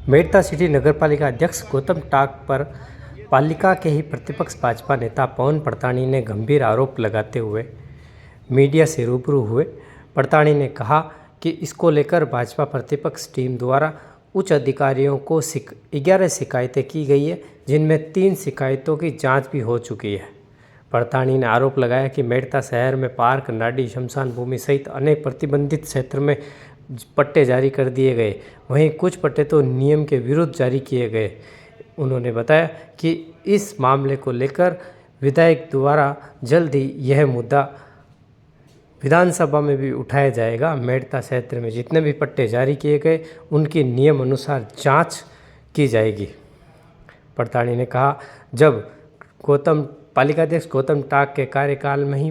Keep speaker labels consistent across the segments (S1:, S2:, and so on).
S1: Merta city नगरपालिका अध्यक्ष गौतम टाक पर पालिका के ही प्रतिपक्ष भाजपा नेता पवन पड़ताणी ने गंभीर आरोप लगाते हुए मीडिया से रूबरू हुए। पड़ताणी ने कहा कि इसको लेकर भाजपा प्रतिपक्ष टीम द्वारा उच्च अधिकारियों को 11 शिकायतें की गई है, जिनमें 3 शिकायतों की जांच भी हो चुकी है। पड़ताणी ने आरोप लगाया कि मेड़ता शहर में पार्क, नाडी, शमशान भूमि सहित अनेक प्रतिबंधित क्षेत्र में पट्टे जारी कर दिए गए, वहीं कुछ पट्टे तो नियम के विरुद्ध जारी किए गए। उन्होंने बताया कि इस मामले को लेकर विधायक द्वारा जल्द ही यह मुद्दा विधानसभा में भी उठाया जाएगा। मेड़ता क्षेत्र में जितने भी पट्टे जारी किए गए उनकी नियम अनुसार जांच की जाएगी। पड़ताणी ने कहा, जब पालिकाध्यक्ष गौतम टाक के कार्यकाल में ही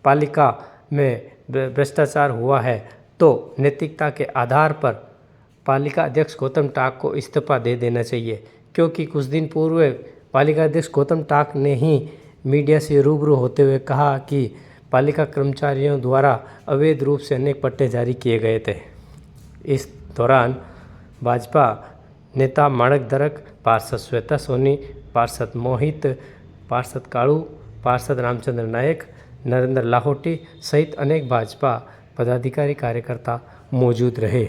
S1: पालिका में भ्रष्टाचार हुआ है, तो नैतिकता के आधार पर पालिका अध्यक्ष गौतम टाक को इस्तीफा दे देना चाहिए, क्योंकि कुछ दिन पूर्व पालिका अध्यक्ष गौतम टाक ने ही मीडिया से रूबरू होते हुए कहा कि पालिका कर्मचारियों द्वारा अवैध रूप से अनेक पट्टे जारी किए गए थे। इस दौरान भाजपा नेता माणक दरक, पार्षद श्वेता सोनी, पार्षद मोहित, पार्षद कालू, पार्षद रामचंद्र नायक, नरेंद्र लाहौटी सहित अनेक भाजपा पदाधिकारी कार्यकर्ता मौजूद रहे।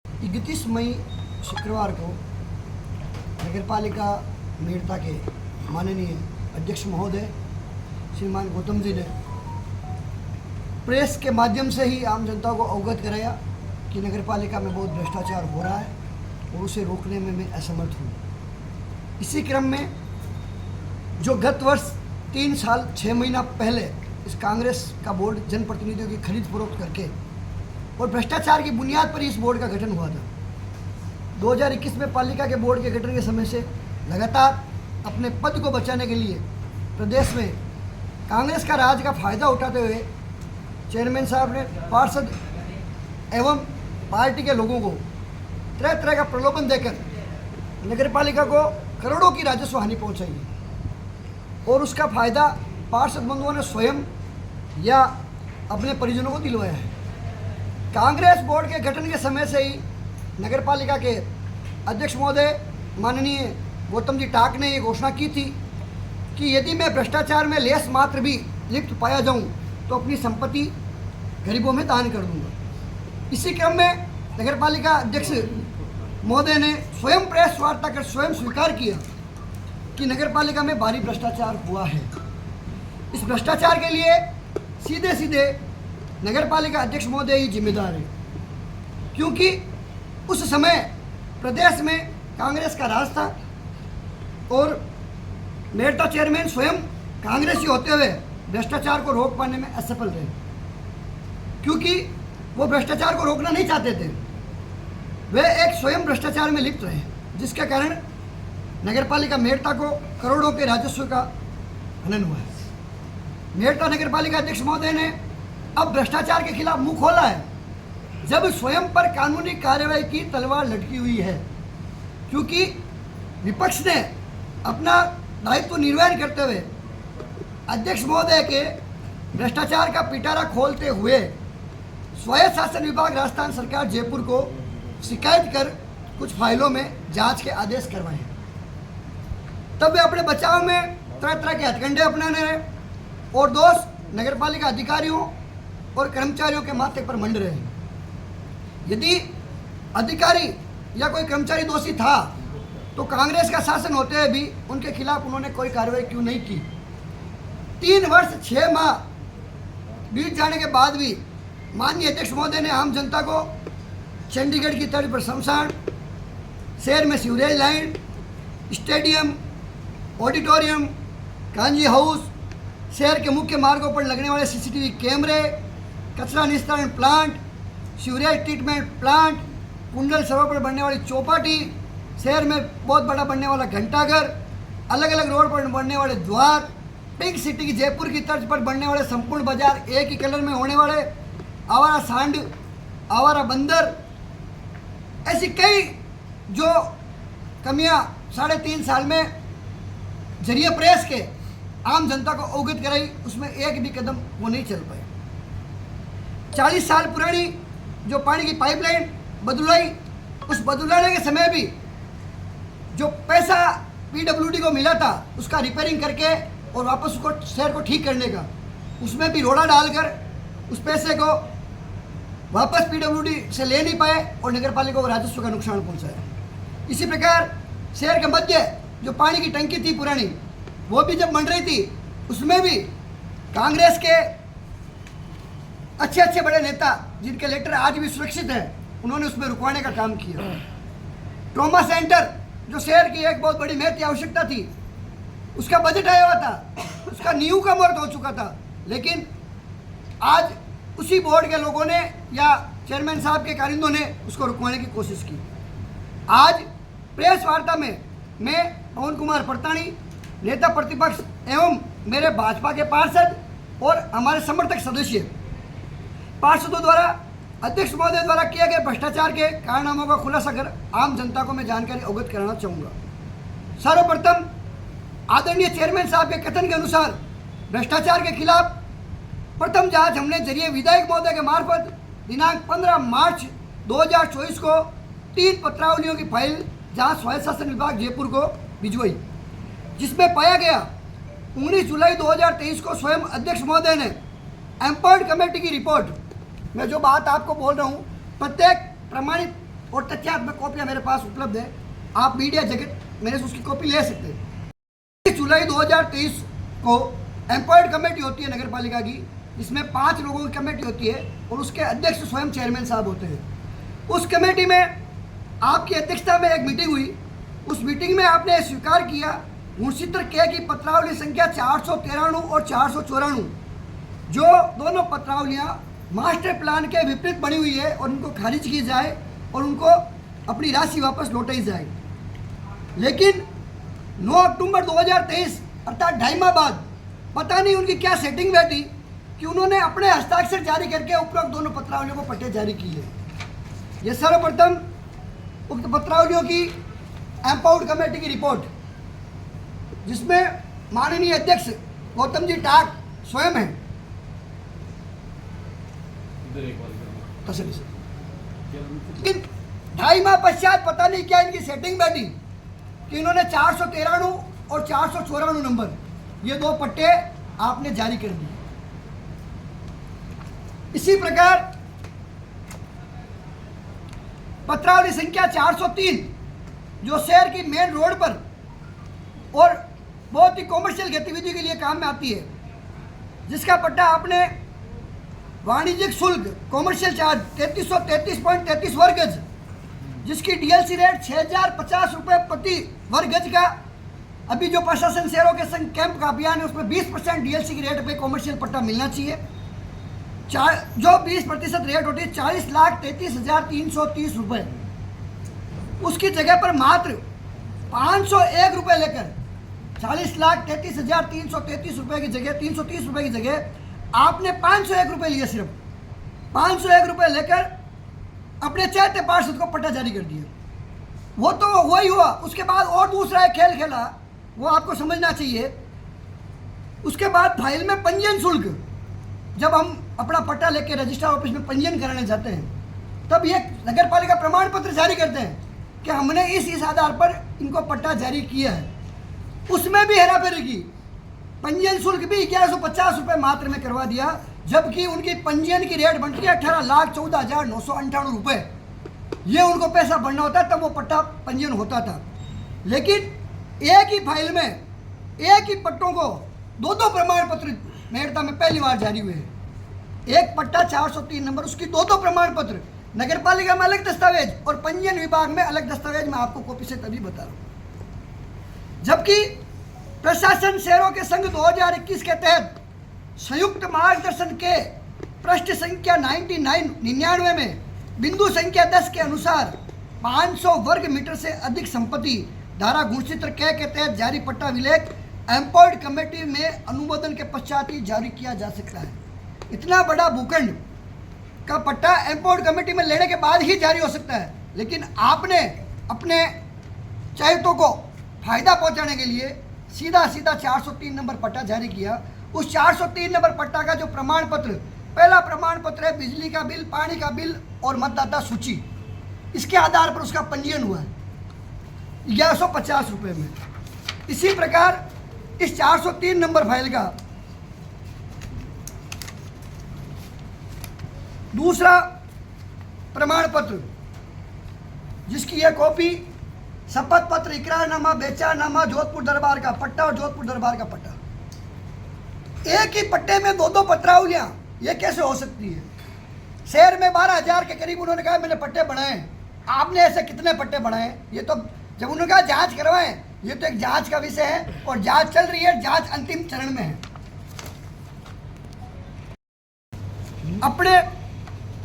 S2: 31 मई शुक्रवार को नगरपालिका मेड़ता के माननीय अध्यक्ष महोदय श्रीमान गौतम जी ने प्रेस के माध्यम से ही आम जनता को अवगत कराया कि नगरपालिका में बहुत भ्रष्टाचार हो रहा है और उसे रोकने में मैं असमर्थ हूँ। इसी क्रम में जो गत वर्ष 3 साल 6 महीना पहले इस कांग्रेस का बोर्ड जनप्रतिनिधियों की खरीद फरोख्त करके और भ्रष्टाचार की बुनियाद पर इस बोर्ड का गठन हुआ था। 2021 में पालिका के बोर्ड के गठन के समय से लगातार अपने पद को बचाने के लिए प्रदेश में कांग्रेस का राज का फायदा उठाते हुए चेयरमैन साहब ने पार्षद एवं पार्टी के लोगों को तरह तरह का प्रलोभन देकर नगरपालिका को करोड़ों की राजस्व हानि पहुंचाई और उसका फायदा पार्षद बंधुओं ने स्वयं या अपने परिजनों को दिलवाया है। कांग्रेस बोर्ड के गठन के समय से ही नगरपालिका के अध्यक्ष महोदय माननीय गौतम जी टाक ने ये घोषणा की थी कि यदि मैं भ्रष्टाचार में लेस मात्र भी लिप्त पाया जाऊं तो अपनी संपत्ति गरीबों में दान कर दूंगा। इसी क्रम में नगरपालिका अध्यक्ष महोदय ने स्वयं प्रेस वार्ता कर स्वयं स्वीकार किया कि नगरपालिका में भारी भ्रष्टाचार हुआ है। इस भ्रष्टाचार के लिए सीधे सीधे नगरपालिका अध्यक्ष महोदय ही जिम्मेदार है, क्योंकि उस समय प्रदेश में कांग्रेस का राज था और मेड़ता चेयरमैन स्वयं कांग्रेसी होते हुए भ्रष्टाचार को रोक पाने में असफल रहे, क्योंकि वो भ्रष्टाचार को रोकना नहीं चाहते थे। वे एक स्वयं भ्रष्टाचार में लिप्त रहे, जिसके कारण नगरपालिका मेड़ता को करोड़ों के राजस्व का हनन हुआ है। मेड़ता नगरपालिका अध्यक्ष महोदय ने अब भ्रष्टाचार के खिलाफ मुंह खोला है, जब स्वयं पर कानूनी कार्रवाई की तलवार लटकी हुई है, क्योंकि विपक्ष ने अपना दायित्व निर्वहन करते हुए अध्यक्ष महोदय के भ्रष्टाचार का पिटारा खोलते हुए स्वायत्त शासन विभाग राजस्थान सरकार जयपुर को शिकायत कर कुछ फाइलों में जांच के आदेश करवाए हैं। तब वे अपने बचाव में तरह तरह के हथकंडे अपनाने रहे और दोष नगरपालिका अधिकारियों और कर्मचारियों के माथे पर मंड रहे हैं। यदि अधिकारी या कोई कर्मचारी दोषी था तो कांग्रेस का शासन होते हुए भी उनके खिलाफ उन्होंने कोई कार्रवाई क्यों नहीं की? 3 वर्ष 6 माह बीत जाने के बाद भी माननीय अध्यक्ष महोदय ने आम जनता को चंडीगढ़ की तर्ज पर शमशान, शहर में sewerage line, stadium, auditorium, kanji house, शहर के मुख्य मार्गों पर लगने वाले सीसीटीवी कैमरे, कचरा निस्तारण प्लांट, सीवरेज ट्रीटमेंट प्लांट, कुंडल सरोवर पर बनने वाली चौपाटी, शहर में बहुत बड़ा बनने वाला घंटाघर, अलग अलग रोड पर बनने वाले द्वार, पिंक सिटी की जयपुर की तर्ज पर बनने वाले संपूर्ण बाजार, एक ही कलर में होने वाले आवारा सांड, आवारा बंदर, ऐसी कई जो कमियां 3.5 साल में जरिए प्रेस के आम जनता को अवगत कराई, उसमें एक भी कदम वो नहीं चल पाए। 40 साल पुरानी जो पानी की पाइपलाइन बदलवाई उस बदलाने के समय भी जो पैसा पीडब्ल्यूडी को मिला था उसका रिपेयरिंग करके और वापस उसको शहर को ठीक करने का, उसमें भी रोड़ा डालकर उस पैसे को वापस पीडब्ल्यूडी से ले नहीं पाए और नगर पालिका को राजस्व का नुकसान पहुंचाया। इसी प्रकार शहर के मध्य जो पानी की टंकी थी पुरानी, वो भी जब बन रही थी उसमें भी कांग्रेस के अच्छे अच्छे बड़े नेता जिनके लेटर आज भी सुरक्षित हैं, उन्होंने उसमें रुकवाने का काम किया। ट्रॉमा सेंटर जो शहर की एक बहुत बड़ी महत्वपूर्ण आवश्यकता थी, उसका बजट आया हुआ था, उसका नींव का मुहूर्त हो चुका था, लेकिन आज उसी बोर्ड के लोगों ने या चेयरमैन साहब के कारिंदों ने उसको रुकवाने की कोशिश की। आज प्रेस वार्ता में मैं पवन कुमार परताणी, नेता प्रतिपक्ष एवं मेरे भाजपा के पार्षद और हमारे समर्थक सदस्य पार्षदों द्वारा अध्यक्ष महोदय द्वारा किए गए भ्रष्टाचार के कारनामों का खुलासा कर आम जनता को मैं जानकारी अवगत कराना चाहूँगा। सर्वप्रथम आदरणीय चेयरमैन साहब के कथन के अनुसार भ्रष्टाचार के खिलाफ प्रथम जांच हमने जरिए विधायक महोदय के मार्फत दिनांक 15 मार्च 2024 को 3 पत्रावलियों की फाइल जांच स्वायत्त शासन विभाग जयपुर को भिजवाई, जिसमें पाया गया 19 जुलाई 2023 को स्वयं अध्यक्ष महोदय ने एम्पर्ड कमेटी की रिपोर्ट, मैं जो बात आपको बोल रहा हूँ प्रत्येक प्रमाणित और तथ्यात्मक कॉपियाँ मेरे पास उपलब्ध है, आप मीडिया जगत मेरे से उसकी कॉपी ले सकते हैं। 19 जुलाई 2023 को एम्पर्ड कमेटी होती है नगर पालिका की, जिसमें 5 लोगों की कमेटी होती है और उसके अध्यक्ष स्वयं चेयरमैन साहब होते हैं। उस कमेटी में आपकी अध्यक्षता में एक मीटिंग हुई। उस मीटिंग में आपने स्वीकार किया गुणसूत्र के की पत्रावली संख्या 493 और 494, जो दोनों पत्रावलियाँ मास्टर प्लान के विपरीत बनी हुई है और उनको खारिज की जाए और उनको अपनी राशि वापस लौटाई जाए। लेकिन 9 अक्टूबर 2023 अर्थात 2.5 माह बाद पता नहीं उनकी क्या सेटिंग बैठी कि उन्होंने अपने हस्ताक्षर जारी करके उपरोक्त दोनों पत्रावलियों को पट्टे जारी किए। ये सर्वप्रथम उक्त पत्रावलियों की एम्पावर्ड कमेटी की रिपोर्ट, जिसमें माननीय अध्यक्ष गौतम जी टाक स्वयं हैं। लेकिन 2.5 माह पश्चात पता नहीं क्या इनकी सेटिंग बैठी कि इन्होंने 493 और 494 नंबर ये 2 पट्टे आपने जारी कर दिए। इसी प्रकार पत्रावली संख्या 403 जो शहर की मेन रोड पर और बहुत ही कॉमर्शियल गतिविधि के लिए काम में आती है, जिसका पट्टा आपने वाणिज्यिक शुल्क कॉमर्शियल चार्ज 3333.33 वर्ग गज, जिसकी डीएलसी रेट 6050 रुपये प्रति वर्ग गज का, अभी जो प्रशासन शहरों के संघ कैंप का अभियान है उसमें 20% डीएलसी की रेट पे कॉमर्शियल पट्टा मिलना चाहिए। जो 20% रेट होती है 40,33,330 रुपये, उसकी जगह पर मात्र 501 रुपये लेकर 40,33,333 रुपये की जगह 330 रुपये की जगह आपने 501 रुपये लिए। सिर्फ 501 रुपये लेकर अपने चैत्य पार्षद को पट्टा जारी कर दिया। वो तो वही हुआ। उसके बाद और दूसरा एक खेल खेला, वो आपको समझना चाहिए। उसके बाद फाइल में पंजीयन शुल्क, जब हम अपना पट्टा लेके रजिस्ट्रार ऑफिस में पंजीयन कराने जाते हैं, तब ये नगर पालिका प्रमाण पत्र जारी करते हैं कि हमने इस आधार पर इनको पट्टा जारी किया है। उसमें भी हेराफेरी की, पंजीयन शुल्क भी 1150 रुपये मात्र में करवा दिया, जबकि उनकी पंजीयन की रेट बनती है 18,14,998 रुपये। ये उनको पैसा भरना होता है, तब वो पट्टा पंजीयन होता था। लेकिन एक ही फाइल में एक ही पट्टों को 2 प्रमाण पत्र मेड़ता में पहली बार जारी हुए हैं। एक पट्टा 403 नंबर, उसकी 2 प्रमाण पत्र, नगर पालिका में अलग दस्तावेज और पंजीयन विभाग में अलग दस्तावेज। मैं आपको कॉपी से तभी बता रहा हूँ। जबकि प्रशासन शहरों के संघ 2021 के तहत संयुक्त मार्गदर्शन के पृष्ठ संख्या 99 में बिंदु संख्या 10 के अनुसार 500 वर्ग मीटर से अधिक संपत्ति धारा गुणसूत्र के तहत जारी पट्टा विलेख एम्पर्ड कमेटी में अनुमोदन के पश्चात ही जारी किया जा सकता है। इतना बड़ा भूखंड का पट्टा एम्पर्ड कमेटी में लेने के बाद ही जारी हो सकता है, लेकिन आपने अपने चयतों को फायदा पहुंचाने के लिए सीधा 403 नंबर पट्टा जारी किया। उस 403 नंबर पट्टा का जो प्रमाण पत्र, पहला प्रमाण पत्र है बिजली का बिल, पानी का बिल और मतदाता सूची। इसके आधार पर उसका पंजीयन हुआ है 1150 रुपये में। इसी प्रकार इस 403 नंबर फाइल का दूसरा प्रमाण पत्र, जिसकी यह कॉपी शपथ पत्र, इकरारनामा, बेचानामा, जोधपुर दरबार का पट्टा और जोधपुर दरबार का पट्टा, एक ही पट्टे में दो दो पत्रावलियां, ये कैसे हो सकती है? शहर में 12,000 के करीब उन्होंने कहा मैंने पट्टे बनाए, आपने ऐसे कितने पट्टे बनाए? ये तो जब उन्होंने कहा जांच करवाएं, ये तो एक जांच का विषय है और जांच चल रही है, जांच अंतिम चरण में है। अपने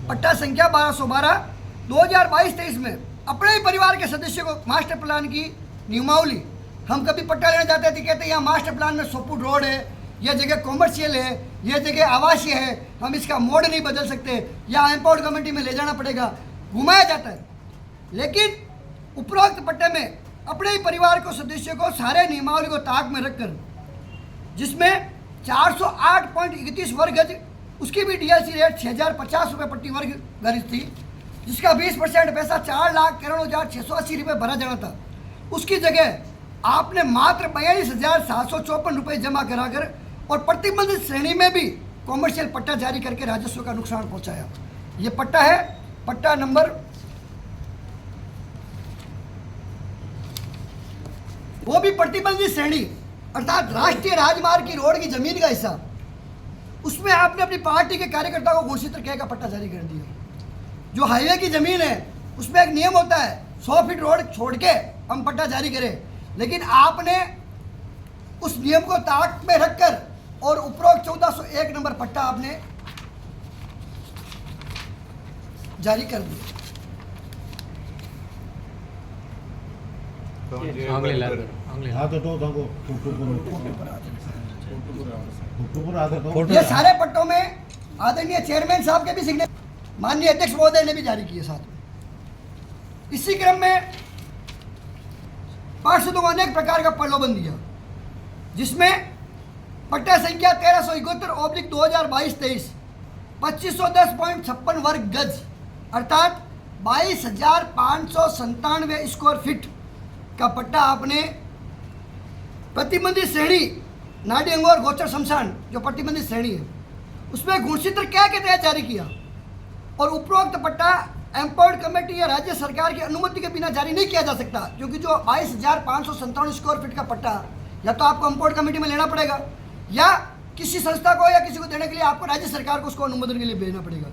S2: पट्टा संख्या 1212 2022-23 में अपने ही परिवार के सदस्य को मास्टर प्लान की नियमावली, हम कभी पट्टा लेने जाते थे, कहते यहाँ मास्टर प्लान में 100 फुट रोड है, यह जगह कॉमर्शियल है, यह जगह आवासीय है, हम इसका मोड नहीं बदल सकते, या एम्पावर्ड कमेटी में ले जाना पड़ेगा, घुमाया जाता है। लेकिन उपरोक्त पट्टे में अपने ही परिवार को सदस्य को सारे नियमावली को ताक में रखकर, जिसमें 408.31 वर्ग गज, उसकी भी डीएलसी रेट 6,050 रुपये प्रति वर्ग गज थी, जिसका 20% पैसा 4,91,680 रुपये भरा जाना था, उसकी जगह आपने मात्र 42,754 रुपये जमा कराकर और प्रतिबंधित श्रेणी में भी कॉमर्शियल पट्टा जारी करके राजस्व का नुकसान पहुंचाया। ये पट्टा है पट्टा नंबर, वो भी प्रतिबंधित श्रेणी, अर्थात राष्ट्रीय राजमार्ग की रोड की जमीन का हिस्सा, उसमें आपने अपनी पार्टी के कार्यकर्ताओं को घोषित करके का पट्टा जारी कर दिया। जो हाईवे की जमीन है उसमें एक नियम होता है 100 फीट रोड छोड़ के हम पट्टा जारी करें, लेकिन आपने उस नियम को ताक में रखकर और उपरोक्त 1401 नंबर पट्टा आपने जारी कर दिया। ये सारे पट्टों में आदरणीय चेयरमैन साहब के भी सिग्नेचर, माननीय अध्यक्ष महोदय ने भी जारी किए साथ में। इसी क्रम में पार्षदों को अनेक प्रकार का प्रलोभन दिया, जिसमें पट्टा संख्या 1371/2022-23 2510.56 वर्ग गज अर्थात 22,597 स्क्वायर फीट का पट्टा आपने प्रतिबंधित श्रेणी नाडियंग और गोचर शमशान, जो प्रतिबंधित श्रेणी है, उसमें गुणसूत्र क्या के तहत जारी किया और उपरोक्त पट्टा एम्पावर्ड कमेटी या राज्य सरकार की अनुमति के बिना जारी नहीं किया जा सकता, क्योंकि जो 22,597 स्क्वायर फीट का पट्टा या तो आपको एम्पावर्ड कमेटी में लेना पड़ेगा या किसी संस्था को या किसी को देने के लिए आपको राज्य सरकार को उसको अनुमोदन के लिए भेजना पड़ेगा।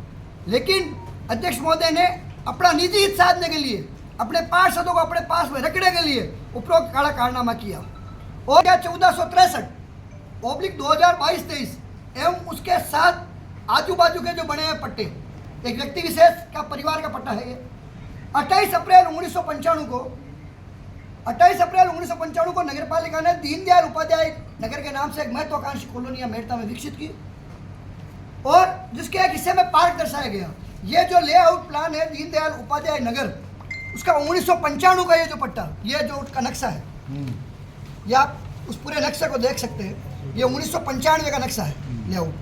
S2: लेकिन अध्यक्ष महोदय ने अपना निजी हित साधने के लिए, अपने पार्षदों को अपने पास में रखने के लिए उपरोक्त काला कारनामा किया और 1463/2022-23 एवं उसके साथ आजू बाजू के जो बने हुए पट्टे, एक व्यक्ति विशेष का परिवार का पट्टा है ये। 28 अप्रैल 1995 को नगर पालिका ने दीनदयाल उपाध्याय नगर के नाम से एक महत्वाकांक्षी कॉलोनी मेड़ता में विकसित की और जिसके एक हिस्से में पार्क दर्शाया गया। ये जो लेआउट प्लान है दीनदयाल उपाध्याय नगर, उसका 1995 का ये जो पट्टा, ये जो उसका नक्शा है, ये आप उस पूरे नक्शे को देख सकते हैं, ये 1995 का नक्शा है लेआउट।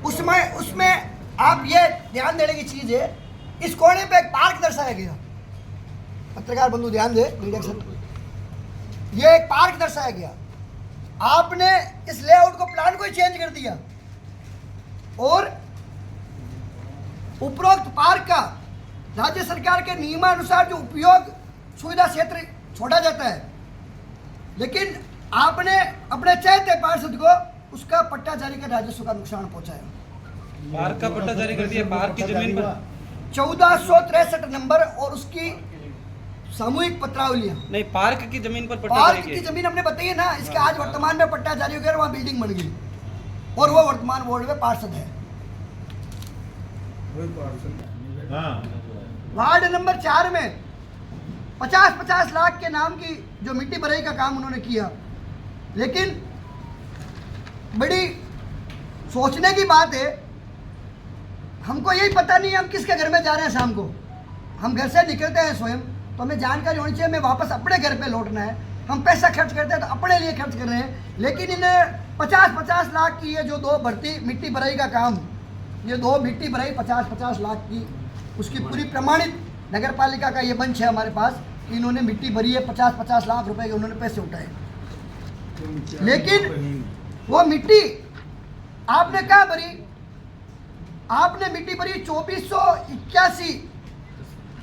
S2: उसमें आप ये ध्यान देने की चीज़ है, इस कोने पे एक पार्क दर्शाया गया, पत्रकार बंधु ध्यान दे, मीडिया सर, ये एक पार्क दर्शाया गया। आपने इस लेआउट को प्लान को ही चेंज कर दिया और उपरोक्त पार्क का राज्य सरकार के नियमानुसार जो उपयोग सुविधा क्षेत्र छोड़ा जाता है, लेकिन आपने अपने चहते पार्षद को उसका पट्टा जारी कर राजस्व का नुकसान पहुंचाया।
S3: पार्क का पट्टा जारी कर दिया, पार्क की जमीन पर
S2: 1463 नंबर और उसकी सामूहिक पत्रावलियां।
S3: नहीं, पार्क की जमीन पर पट्टा
S2: पार्क
S3: जारी
S2: की
S3: किया।
S2: जमीन हमने बताई है ना, इसका आज वर्तमान में पट्टा जारी हो गया, वहाँ बिल्डिंग बन गई और वो वर्तमान वार्ड में पार्षद है। वार्ड नंबर 4 में 50-50 लाख के नाम की जो मिट्टी भराई का काम उन्होंने किया, लेकिन बड़ी सोचने की बात है, हमको यही पता नहीं हम किसके घर में जा रहे हैं। शाम को हम घर से निकलते हैं स्वयं, तो हमें जानकारी होनी चाहिए हमें वापस अपने घर पे लौटना है। हम पैसा खर्च करते हैं तो अपने लिए खर्च कर रहे हैं, लेकिन इन्हें 50-50 लाख की ये जो दो भर्ती मिट्टी भराई का काम, ये दो मिट्टी भराई 50-50 लाख की, उसकी पूरी प्रमाणित नगर पालिका का ये मंच है हमारे पास, इन्होंने मिट्टी भरी है, 50-50 लाख रुपए के उन्होंने पैसे उठाए, लेकिन वो मिट्टी आपने कहाँ भरी? आपने मिट्टी भरी 2481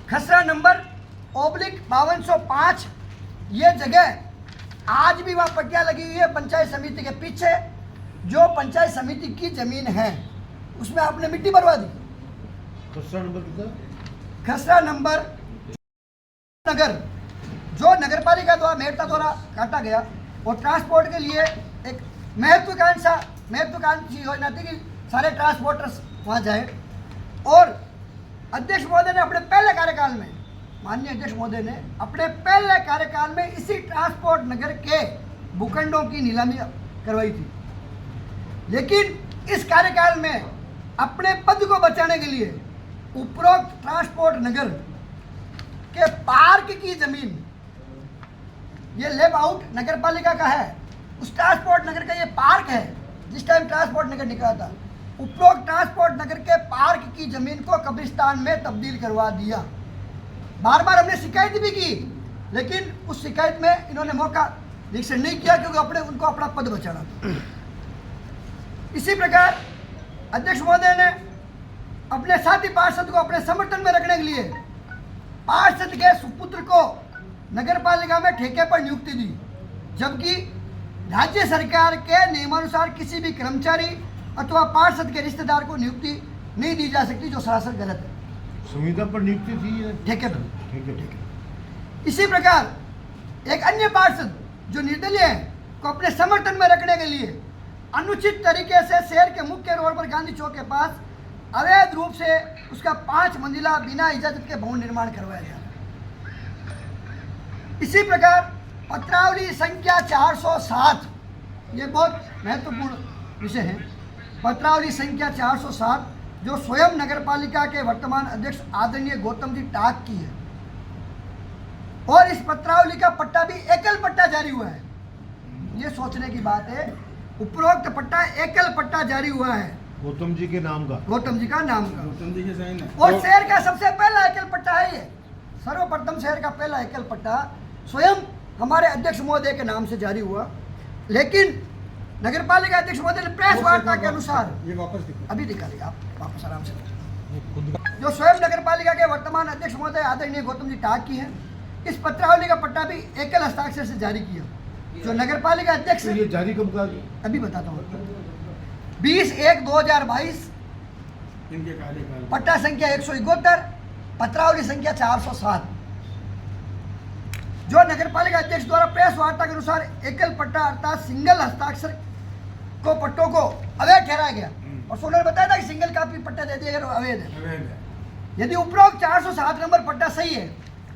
S2: खसरा नंबर /5205 ये जगह आज भी वहाँ पट्टियाँ लगी हुई है पंचायत समिति के पीछे। जो पंचायत समिति की जमीन है उसमें आपने मिट्टी भरवा दी। खसरा नंबर नगर जो नगर पालिका द्वारा मेहता द्वारा काटा गया और ट्रांसपोर्ट के लिए एक महत्वाकांक्षी योजना थी कि सारे ट्रांसपोर्टर्स वहाँ जाए। और अध्यक्ष महोदय ने अपने पहले कार्यकाल में, माननीय अध्यक्ष महोदय ने अपने पहले कार्यकाल में इसी ट्रांसपोर्ट नगर के भूखंडों की नीलामी करवाई थी, लेकिन इस कार्यकाल में अपने पद को बचाने के लिए उपरोक्त ट्रांसपोर्ट नगर के पार्क की जमीन, ये लेब आउट नगर पालिका का है, उस ट्रांसपोर्ट नगर का ये पार्क है जिस टाइम ट्रांसपोर्ट नगर निकला था, उपरोक्त ट्रांसपोर्ट नगर के पार्क की जमीन को कब्रिस्तान में तब्दील करवा दिया। बार बार हमने शिकायत भी की, लेकिन उस शिकायत में इन्होंने मौका निरीक्षण नहीं किया क्योंकि उनको अपना पद बचाना था। इसी प्रकार अध्यक्ष महोदय ने अपने साथी पार्षद को अपने समर्थन में रखने के लिए पार्षद के सुपुत्र को नगर पालिका में ठेके पर नियुक्ति दी, जबकि राज्य सरकार के नियमानुसार किसी भी कर्मचारी अथवा पार्षद के रिश्तेदार को नियुक्ति नहीं दी जा सकती, जो सरासर गलत है।
S4: संविदा पर नियुक्ति थी
S2: ठेके पर। इसी प्रकार एक अन्य पार्षद जो निर्दलीय है को अपने समर्थन में रखने के लिए अनुचित तरीके से शहर के मुख्य रोड पर गांधी चौक के पास अवैध रूप से उसका 5 मंजिला बिना इजाजत के भवन निर्माण करवाया जा रहा है। इसी प्रकार पत्रावली संख्या 407, ये बहुत महत्वपूर्ण विषय है। पत्रावली संख्या 407 जो स्वयं नगर पालिका के वर्तमान अध्यक्ष आदरणीय गौतम जी टाक की है, और इस पत्रावली का पट्टा भी एकल पट्टा जारी हुआ है। ये सोचने की बात है, उपरोक्त पट्टा एकल पट्टा जारी हुआ है
S4: गौतम जी के नाम का,
S2: गौतम जी का नाम का,
S3: गौतम जी के साइन है।
S2: और शहर का सबसे पहला एकल पट्टा है ये, सर्वप्रथम शहर का पहला एकल पट्टा स्वयं हमारे अध्यक्ष महोदय के नाम से जारी हुआ। लेकिन नगर पालिका अध्यक्ष महोदय ने प्रेस वार्ता के अनुसार, ये वापस अभी दिखा देगा आप, वापस आराम से, जो स्वयं नगर पालिका के वर्तमान अध्यक्ष महोदय आदरणीय गौतम जी टाक की है, इस पत्रावली का पट्टा भी एकल हस्ताक्षर से जारी किया। जो नगर पालिका अध्यक्ष,
S4: ये जारी कब कर,
S2: अभी बताता हूँ, 20/1/2022, पट्टा संख्या 171, पत्रावली संख्या 407। जो नगर पालिका अध्यक्ष द्वारा प्रेस वार्ता के अनुसार एकल पट्टा अर्थात सिंगल हस्ताक्षर को पट्टों को अवैध ठहराया गया, और उन्होंने बताया था कि सिंगल कापी पट्टा दे दिया अगर अवैध है। यदि उपरोक्त 407 नंबर पट्टा सही है,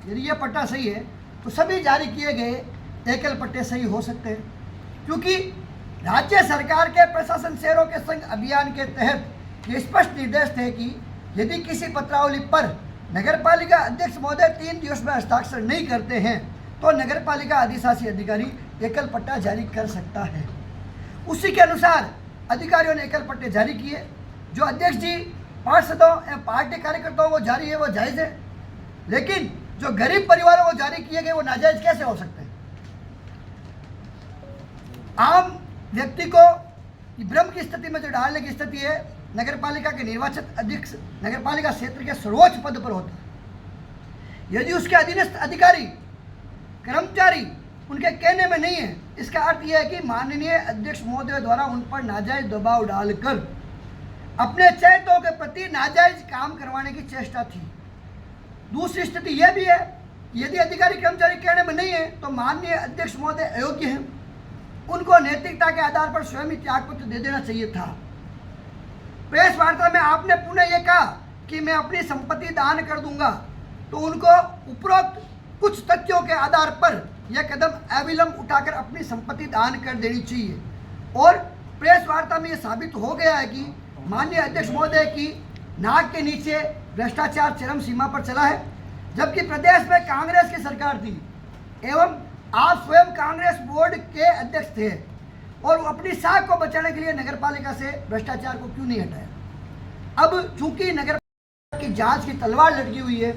S2: यदि ये पट्टा सही है, तो सभी जारी किए गए एकल पट्टे सही हो सकते हैं, क्योंकि राज्य सरकार के प्रशासन शहरों के संघ अभियान के तहत ये स्पष्ट निर्देश थे कि यदि किसी पत्रावली पर नगर पालिका अध्यक्ष महोदय 3 दिवस में हस्ताक्षर नहीं करते हैं तो नगर पालिका अधिशासी अधिकारी एकल पट्टा जारी कर सकता है। उसी के अनुसार अधिकारियों ने एकल पट्टे जारी किए। जो अध्यक्ष जी पार्षदों या पार्टी कार्यकर्ताओं को जारी है वो जायज़ है, लेकिन जो गरीब परिवारों को जारी किए गए वो नाजायज कैसे हो सकते हैं? आम व्यक्ति को भ्रम की स्थिति में जो डालने की स्थिति है, नगर पालिका के निर्वाचित अध्यक्ष नगर पालिका क्षेत्र के सर्वोच्च पद पर होता है। यदि उसके अधीनस्थ अधिकारी कर्मचारी उनके कहने में नहीं है, इसका अर्थ यह है कि माननीय अध्यक्ष महोदय द्वारा उन पर नाजायज दबाव डालकर अपने चयनितों के प्रति नाजायज काम करवाने की चेष्टा थी। दूसरी स्थिति यह भी है, यदि अधिकारी कर्मचारी कहने में नहीं है तो माननीय अध्यक्ष महोदय अयोग्य हैं, उनको नैतिकता के आधार पर स्वयं ही त्यागपत्र दे देना चाहिए था। प्रेस वार्ता में आपने पुनः यह कहा कि मैं अपनी संपत्ति दान कर दूंगा, तो उनको उपरोक्त कुछ तथ्यों के आधार पर यह कदम अविलंब उठाकर अपनी संपत्ति दान कर देनी चाहिए। और प्रेस वार्ता में यह साबित हो गया है कि माननीय अध्यक्ष महोदय की नाक के नीचे भ्रष्टाचार चरम सीमा पर चला है, जबकि प्रदेश में कांग्रेस की सरकार थी एवं आप स्वयं कांग्रेस बोर्ड के अध्यक्ष थे, और अपनी साख को बचाने के लिए नगरपालिका से भ्रष्टाचार को क्यों नहीं हटाया? अब चूंकि नगर की जांच की तलवार लटकी हुई है,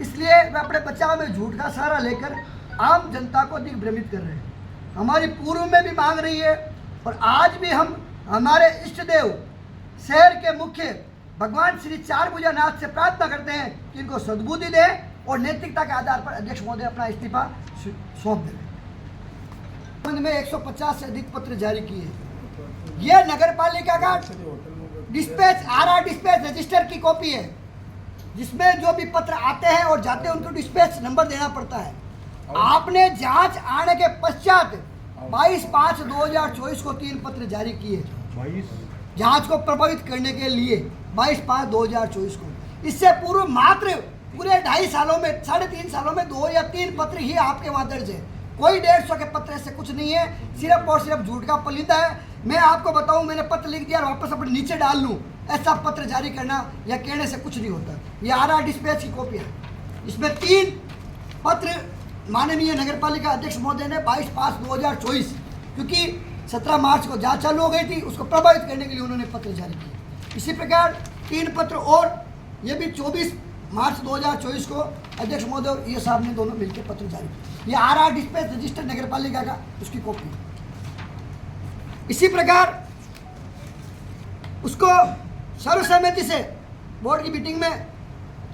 S2: इसलिए वे अपने बचाव में झूठ का सहारा लेकर आम जनता को दिग्भ्रमित कर रहे हैं। हमारी पूर्व में भी मांग रही है और आज भी हम हमारे इष्ट देव शहर के मुख्य भगवान श्री चारभुजानाथ से प्रार्थना करते हैं कि इनको सद्बुद्धि दे और नैतिकता के आधार पर अध्यक्ष महोदय अपना इस्तीफा सौंप दें। संबंध में 150 से अधिक पत्र जारी किए। यह नगर पालिका का डिस्पैच आरआर डिस्पैच रजिस्टर की कॉपी है, जिसमें जो भी पत्र आते हैं और जाते हैं उनको डिस्पैच नंबर देना पड़ता है। आपने जांच आने के पश्चात 22/5/2024 को 3 पत्र जारी किए
S4: 22
S2: जांच को प्रभावित करने के लिए 22/5/2024 को। इससे पूर्व मात्र पूरे 2.5 सालों में 3.5 सालों में 2 या 3 पत्र ही आपके वहाँ दर्ज है। कोई 150 के पत्र ऐसे कुछ नहीं है, सिर्फ और सिर्फ झूठ का पलिंदा है। मैं आपको बताऊं, मैंने पत्र लिख दिया और वापस अपने नीचे डाल लूं, ऐसा पत्र जारी करना या कहने से कुछ नहीं होता। ये आरआर डिस्पैच की कॉपी है, इसमें 3 पत्र माननीय नगर पालिका अध्यक्ष महोदय ने 22/5/2024, क्योंकि 17 मार्च को जांच चालू हो गई थी, उसको प्रभावित करने के लिए उन्होंने पत्र जारी किए। इसी प्रकार 3 पत्र और ये भी 24 मार्च 2024 को अध्यक्ष महोदय और ये साहब ने दोनों मिलकर पत्र जारी किए। ये आरआर डिस्पैच रजिस्टर नगर पालिका का उसकी कॉपी है। इसी प्रकार उसको सर्वसम्मति से बोर्ड की मीटिंग में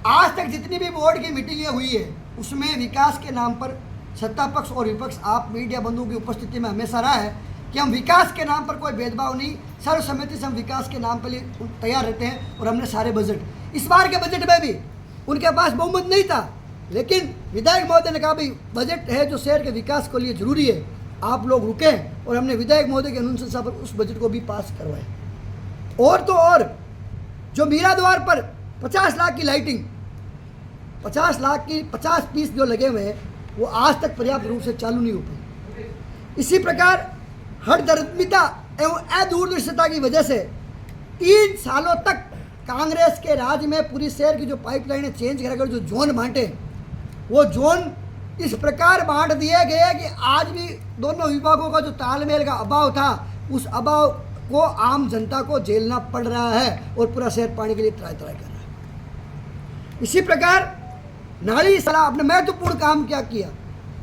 S2: आज तक जितनी भी बोर्ड की मीटिंगें हुई है उसमें विकास के नाम पर सत्ता पक्ष और विपक्ष, आप मीडिया बंधुओं की उपस्थिति में हमेशा रहा है कि हम विकास के नाम पर कोई भेदभाव नहीं, सर्वसम्मति से हम विकास के नाम पर लिए तैयार रहते हैं। और हमने सारे बजट, इस बार के बजट में भी उनके पास बहुमत नहीं था, लेकिन विधायक महोदय ने कहा भाई बजट है जो शहर के विकास के लिए जरूरी है, आप लोग रुके, और हमने विधायक महोदय के अनुशंसा पर उस बजट को भी पास करवाए। और तो और जो मीरा द्वार पर 50 लाख की लाइटिंग, 50 लाख की 50 पीस जो लगे हुए हैं वो आज तक पर्याप्त रूप से चालू नहीं हो पाए। इसी प्रकार हठधर्मिता एवं अदूरदर्शिता की वजह से 3 सालों तक कांग्रेस के राज में पूरी शहर की जो पाइपलाइनें चेंज कराकर जो जोन बांटे, वो जोन इस प्रकार बांट दिए गए कि आज भी दोनों विभागों का जो तालमेल का अभाव था, उस अभाव को आम जनता को झेलना पड़ रहा है और पूरा शहर पानी के लिए त्राही त्राही कर रहा है। इसी प्रकार नाली सलाह आपने महत्वपूर्ण काम क्या किया,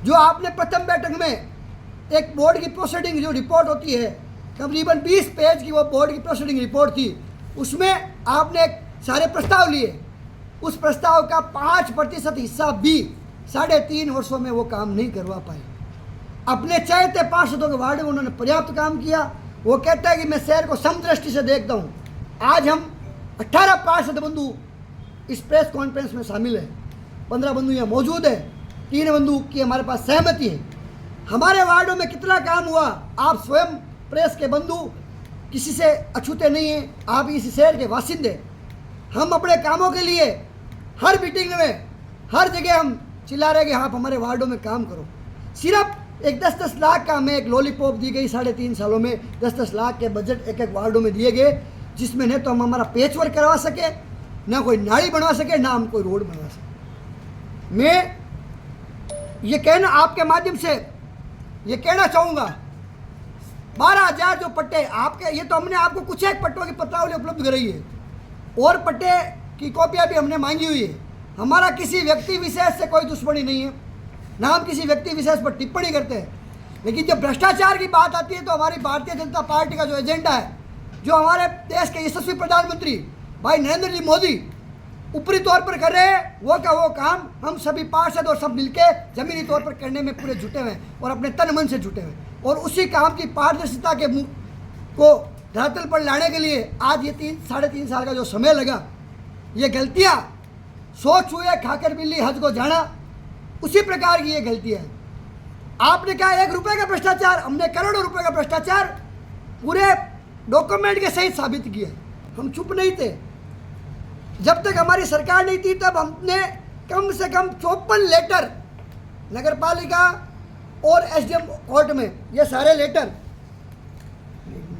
S2: जो आपने प्रथम बैठक में एक बोर्ड की प्रोसीडिंग जो रिपोर्ट होती है तकरीबन 20 पेज की वो बोर्ड की प्रोसीडिंग रिपोर्ट थी, उसमें आपने सारे प्रस्ताव लिए, उस प्रस्ताव का 5% हिस्सा भी 3.5 वर्षों में वो काम नहीं करवा पाए। अपने चयते पार्षदों के वार्ड में उन्होंने पर्याप्त काम किया। वो कहता है कि मैं शहर को समदृष्टि से देखता हूँ। आज हम 18 पार्षद बंधु इस प्रेस कॉन्फ्रेंस में शामिल है, 15 बंधु यहाँ मौजूद है, 3 बंधु की हमारे पास सहमति है। हमारे वार्डों में कितना काम हुआ, आप स्वयं प्रेस के बंधु किसी से अछूते नहीं हैं, आप इस शहर के वासिंदे। हम अपने कामों के लिए हर मीटिंग में हर जगह हम चिल्ला रहे कि आप हमारे वार्डों में काम करो। सिर्फ एक 10-10 लाख का हमें एक लॉलीपॉप दी गई, 3.5 सालों में 10-10 लाख के बजट एक वार्डों में दिए गए, जिसमें न तो हम हमारा पेच वर्क करवा सके, ना कोई नाली बनवा सके, ना हम कोई रोड बनवा सके। मैं ये कहना आपके माध्यम से ये कहना चाहूँगा, 12,000 जो पट्टे आपके, ये तो हमने आपको कुछ एक पट्टों की पत्रावली उपलब्ध कराई है और पट्टे की कॉपियाँ भी हमने मांगी हुई है। हमारा किसी व्यक्ति विशेष से कोई दुश्मनी नहीं है, ना हम किसी व्यक्ति विशेष पर टिप्पणी करते हैं, लेकिन जब भ्रष्टाचार की बात आती है तो हमारी भारतीय जनता पार्टी का जो एजेंडा है, जो हमारे देश के यशस्वी प्रधानमंत्री भाई नरेंद्र जी मोदी ऊपरी तौर पर कर रहे हैं, वो का वो काम हम सभी पार्षद और सब मिलके जमीनी तौर पर करने में पूरे जुटे हुए हैं और अपने तन मन से जुटे हुए हैं। और उसी काम की पारदर्शिता के को धरातल पर लाने के लिए आज ये 3-3.5 साल का जो समय लगा, ये गलतियाँ सोच हुए खाकर बिल्ली हज को जाना, उसी प्रकार की ये गलतियाँ हैं। आपने कहा 1 रुपये का भ्रष्टाचार, हमने करोड़ों रुपए का भ्रष्टाचार पूरे डॉक्यूमेंट के सहित साबित किया। हम चुप नहीं थे, जब तक हमारी सरकार नहीं थी तब हमने कम से कम 54 लेटर नगर पालिका और एसडीएम कोर्ट में, ये सारे लेटर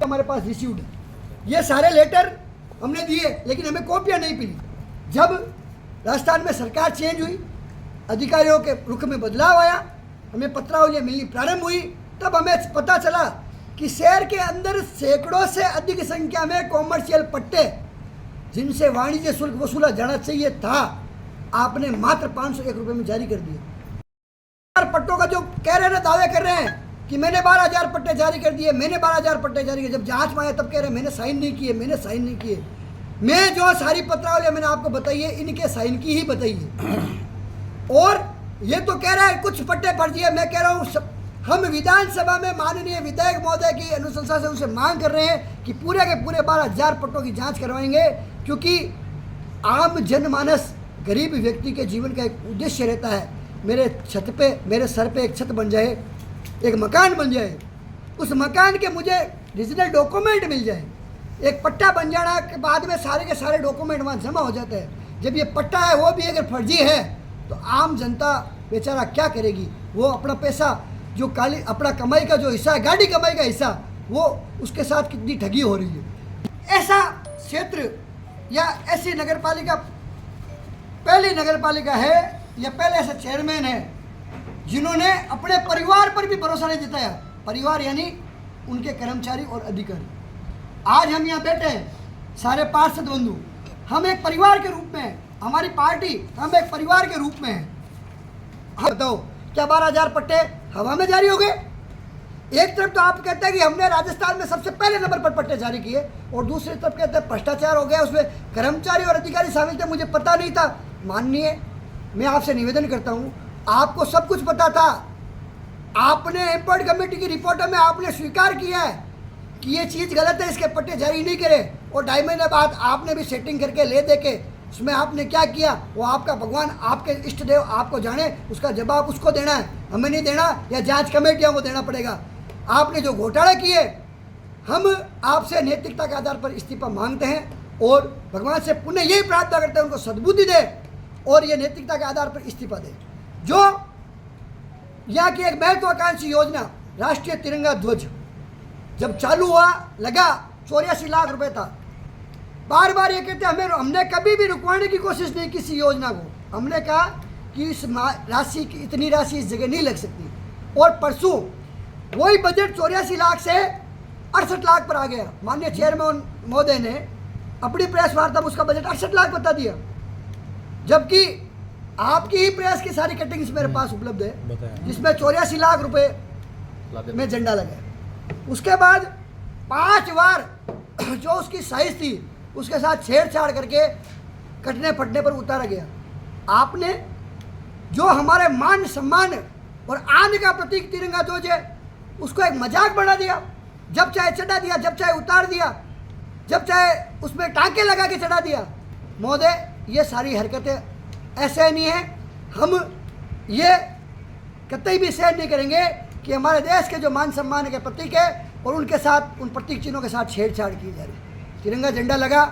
S2: हमारे पास रिसीव्ड है, ये सारे लेटर हमने दिए, लेकिन हमें कॉपियाँ नहीं मिली। जब राजस्थान में सरकार चेंज हुई, अधिकारियों के रुख में बदलाव आया, हमें पत्रावलियाँ मिलनी प्रारंभ हुई, तब हमें पता चला कि शहर के अंदर सैकड़ों से अधिक संख्या में कॉमर्शियल पट्टे जिनसे वाणिज्य शुल्क वसूला जाना चाहिए था, आपने मात्र 501 रुपये में जारी कर दिए। पट्टों का जो कह रहे हैं, दावे कर रहे हैं कि मैंने 12,000 पट्टे जारी कर दिए, मैंने 12,000 पट्टे जारी किए। जब जांच में आया तब कह रहे हैं मैंने साइन नहीं किए, मैंने साइन नहीं किए। मैं जो सारी पत्रावली मैंने आपको बताई है, इनके साइन की ही बताई है। और ये तो कह रहा है कुछ पट्टे फर्जी है। मैं कह रहा हूँ हम विधानसभा में माननीय विधायक महोदय की अनुशंसा से उनसे मांग कर रहे हैं कि पूरे के पूरे 12,000 पट्टों की जांच करवाएंगे, क्योंकि आम जनमानस गरीब व्यक्ति के जीवन का एक उद्देश्य रहता है, मेरे छत पे, मेरे सर पे एक छत बन जाए, एक मकान बन जाए, उस मकान के मुझे रीजनल डॉक्यूमेंट मिल जाए। एक पट्टा बन जाना के बाद में सारे के सारे डॉक्यूमेंट वहाँ जमा हो जाते हैं। जब ये पट्टा है वो भी अगर फर्जी है तो आम जनता बेचारा क्या करेगी? वो अपना पैसा जो काली अपना कमाई का जो हिस्सा है, गाड़ी कमाई का हिस्सा, वो उसके साथ कितनी ठगी हो रही है। ऐसा क्षेत्र या ऐसी नगर पालिका पहली नगर पालिका है या पहले ऐसा चेयरमैन है जिन्होंने अपने परिवार पर भी भरोसा नहीं जताया। परिवार यानी उनके कर्मचारी और अधिकारी। आज हम यहाँ बैठे हैं सारे पार्षद बंधु, हम एक परिवार के रूप में हैं, हमारी पार्टी हम एक परिवार के रूप में हैं। बताओ क्या 12,000 पट्टे हवा में जारी हो गए? एक तरफ तो आप कहते हैं कि हमने राजस्थान में सबसे पहले नंबर पर पट्टे जारी किए, और दूसरी तरफ कहते हैं भ्रष्टाचार हो गया, उसमें कर्मचारी और अधिकारी शामिल थे, मुझे पता नहीं था। माननीय, मैं आपसे निवेदन करता हूँ, आपको सब कुछ पता था। आपने एम्पर्ड कमेटी की रिपोर्टों में आपने स्वीकार किया है कि ये चीज़ गलत है, इसके पट्टे जारी नहीं करे, और 2.5 महीने बाद आपने भी सेटिंग करके ले दे के उसमें आपने क्या किया वो आपका भगवान, आपके इष्ट देव आपको जाने, उसका जवाब उसको देना है, हमें नहीं देना, या जांच कमेटियों को देना पड़ेगा। आपने जो घोटाले किए, हम आपसे नैतिकता के आधार पर इस्तीफा मांगते हैं और भगवान से पुनः यही प्रार्थना करते हैं उनको सद्बुद्धि दे और ये नैतिकता के आधार पर इस्तीफा दे। जो यहाँ की एक महत्वाकांक्षी योजना राष्ट्रीय तिरंगा ध्वज जब चालू हुआ लगा 84 लाख रुपए था। बार बार ये कहते हमने कभी भी रुकवाने की कोशिश नहीं किसी योजना को। हमने कहा कि इस राशि की इतनी राशि इस जगह नहीं लग सकती, और परसों वही बजट 84 लाख से 68 लाख पर आ गया। माननीय चेयरमैन महोदय ने अपनी प्रेस वार्ता में उसका बजट 68 लाख बता दिया, जबकि आपकी ही प्रेस की सारी कटिंग्स मेरे पास उपलब्ध है जिसमें 84 लाख रुपए में झंडा लगा। उसके बाद 5 बार जो उसकी साइज थी उसके साथ छेड़छाड़ करके कटने फटने पर उतारा गया। आपने जो हमारे मान सम्मान और आन का प्रतीक तिरंगा ध्वज है उसको एक मजाक बना दिया। जब चाहे चढ़ा दिया, जब चाहे उतार दिया, जब चाहे उसमें टांके लगा के चढ़ा दिया। महोदय, ये सारी हरकतें ऐसे नहीं है, हम ये कतई भी सहन नहीं करेंगे कि हमारे देश के जो मान सम्मान के प्रतीक है और उनके साथ, उन प्रतीक चिन्हों के साथ छेड़छाड़ की जा रही। तिरंगा झंडा लगा,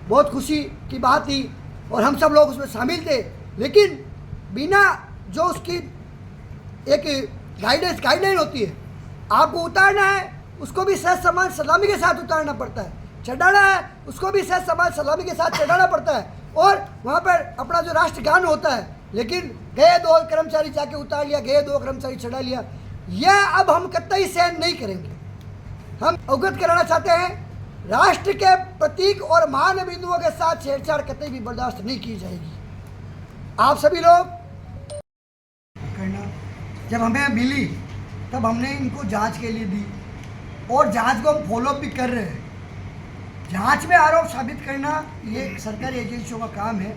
S2: बहुत खुशी की बात थी और हम सब लोग उसमें शामिल थे, लेकिन बिना जो उसकी एक गाइडलाइन होती है, आपको उतारना है उसको भी सहज समान सलामी के साथ उतारना पड़ता है, चढ़ाना है उसको भी सहज समान सलामी के साथ चढ़ाना पड़ता है, और वहाँ पर अपना जो राष्ट्रगान होता है। लेकिन गए 2 कर्मचारी जाके उतार लिया, गए 2 कर्मचारी चढ़ा लिया, यह अब हम कतई सहन नहीं करेंगे। हम अवगत कराना चाहते हैं, राष्ट्र के प्रतीक और मान बिंदुओं के साथ छेड़छाड़ कतई भी बर्दाश्त नहीं की जाएगी। आप सभी लोग करना, जब हमें मिली तब हमने इनको जांच के लिए दी और जांच को हम फॉलोअप भी कर रहे हैं। जांच में आरोप साबित करना ये सरकारी एजेंसियों का काम है,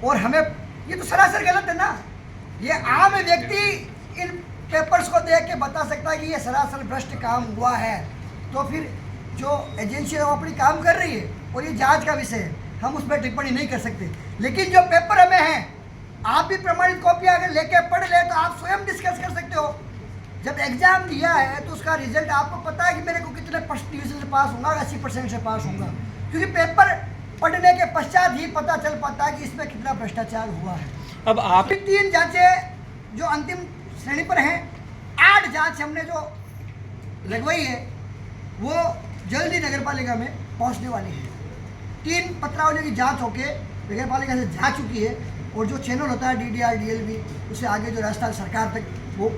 S2: और हमें ये तो सरासर गलत है ना। ये आम व्यक्ति इन पेपर्स को देख के बता सकता है कि ये सरासर भ्रष्ट काम हुआ है, तो फिर जो एजेंसी है वो अपनी काम कर रही है और ये जांच का विषय है, हम उस पर टिप्पणी नहीं कर सकते। लेकिन जो पेपर हमें हैं, आप भी प्रमाणित कॉपियाँ अगर लेके पढ़ ले तो आप स्वयं डिस्कस कर सकते हो। जब एग्जाम दिया है तो उसका रिजल्ट आपको पता है कि मेरे को कितने डिवीजन से पास होगा, 80% से पास होगा, क्योंकि पेपर पढ़ने के पश्चात ही पता चल पाता है कि इसमें कितना भ्रष्टाचार हुआ है।
S3: अब आप
S2: 3 जांचें जो अंतिम श्रेणी पर हैं, 8 जांच हमने जो लगवाई है वो जल्दी नगर पालिका में पहुंचने वाली है। 3 पत्रावलियों की जांच होके नगर पालिका से जा चुकी है, और जो चैनल होता है DDR DLB उससे आगे जो राजस्थान सरकार तक वो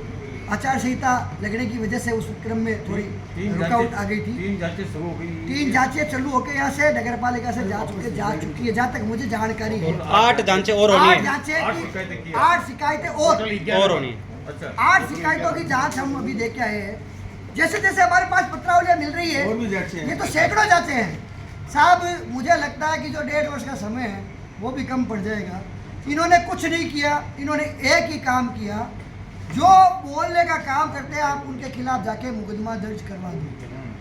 S2: आचार संहिता लगने की वजह से उस क्रम में थोड़ी रुकावट आ गई थी।
S5: 3 जांचें शुरू हो गई।
S2: 3 जांचें चालू होकर यहाँ से नगर पालिका से जा चुकी है, जहाँ तक मुझे जानकारी है।
S3: 8 जांचें और होनी
S2: 8
S3: है।
S2: जांचें
S5: 8
S2: की
S5: शिकायतें की
S2: 8 शिकायतें
S3: और होनी है।
S5: अच्छा
S2: 8 शिकायतों की जांच हम अभी देख के आए हैं। जैसे जैसे हमारे पास पत्रावलियाँ मिल रही है,
S5: और भी जांचें हैं।
S2: ये तो सैकड़ों जांचें हैं साहब। मुझे लगता है कि जो 1.5 वर्ष का समय है वो भी कम पड़ जाएगा। इन्होंने कुछ नहीं किया, इन्होंने एक ही काम किया, जो बोलने का काम करते हैं आप उनके खिलाफ जाके मुकदमा दर्ज करवा दो।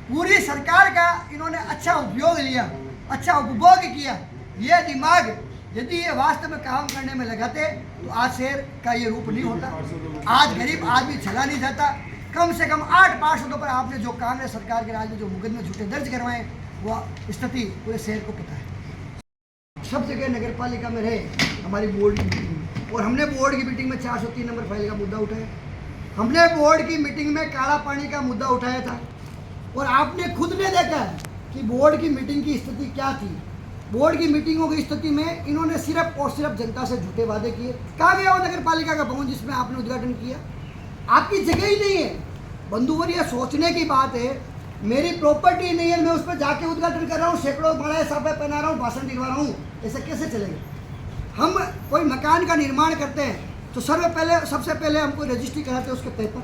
S2: पूरी सरकार का इन्होंने अच्छा उपयोग लिया, अच्छा उपभोग किया। ये दिमाग यदि ये वास्तव में काम करने में लगाते तो आज शहर का ये रूप नहीं होता। आज गरीब आदमी चला नहीं जाता। कम से कम 8 पार्षदों पर आपने जो कांग्रेस सरकार के राज में जो मुकदमे झूठे दर्ज करवाए, वो स्थिति पूरे शहर को पता है। सब जगह नगर पालिका में रहे हमारी बोर्ड की मीटिंग में, और हमने बोर्ड की मीटिंग में 403 नंबर फाइल का मुद्दा उठाया। हमने बोर्ड की मीटिंग में काला पानी का मुद्दा उठाया था, और आपने खुद ने देखा कि बोर्ड की मीटिंग की स्थिति क्या थी। बोर्ड की मीटिंगों की स्थिति में इन्होंने सिर्फ और सिर्फ जनता से झूठे वादे किए। कहाँ गया वो नगर पालिका का भवन जिसमें आपने उद्घाटन किया? आपकी जगह ही नहीं है। बंधुवर, ये सोचने की बात है, मेरी प्रॉपर्टी नहीं है, मैं उस पर जाके उद्घाटन कर रहा हूँ, सैकड़ों बड़ा साफे पहना रहा हूँ, भाषण दिलवा रहा हूँ, ऐसे कैसे चलेगा? हम कोई मकान का निर्माण करते हैं तो सबसे पहले हम कोई रजिस्ट्री कराते हैं, उसके पेपर,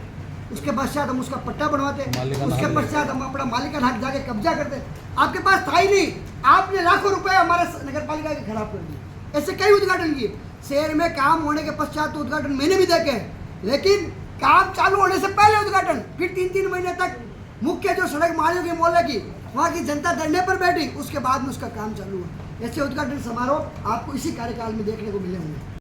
S2: उसके पश्चात हम उसका पट्टा बनवाते हैं, उसके पश्चात हम अपना मालिकाना हक जाके कब्जा करते हैं। आपके पास था ही नहीं, आपने लाखों रुपए हमारे नगर पालिका के खराब कर दिए। ऐसे कई उद्घाटन किए शहर में। काम होने के पश्चात तो उद्घाटन मैंने भी देखे हैं, लेकिन काम चालू होने से पहले उद्घाटन, फिर 3-3 महीने तक मुख्य जो सड़क मालियों के मोहल्ले की वहाँ की जनता धरने पर बैठी, उसके बाद में उसका काम चालू हुआ। ऐसे उद्घाटन समारोह आपको इसी कार्यकाल में देखने को मिले होंगे।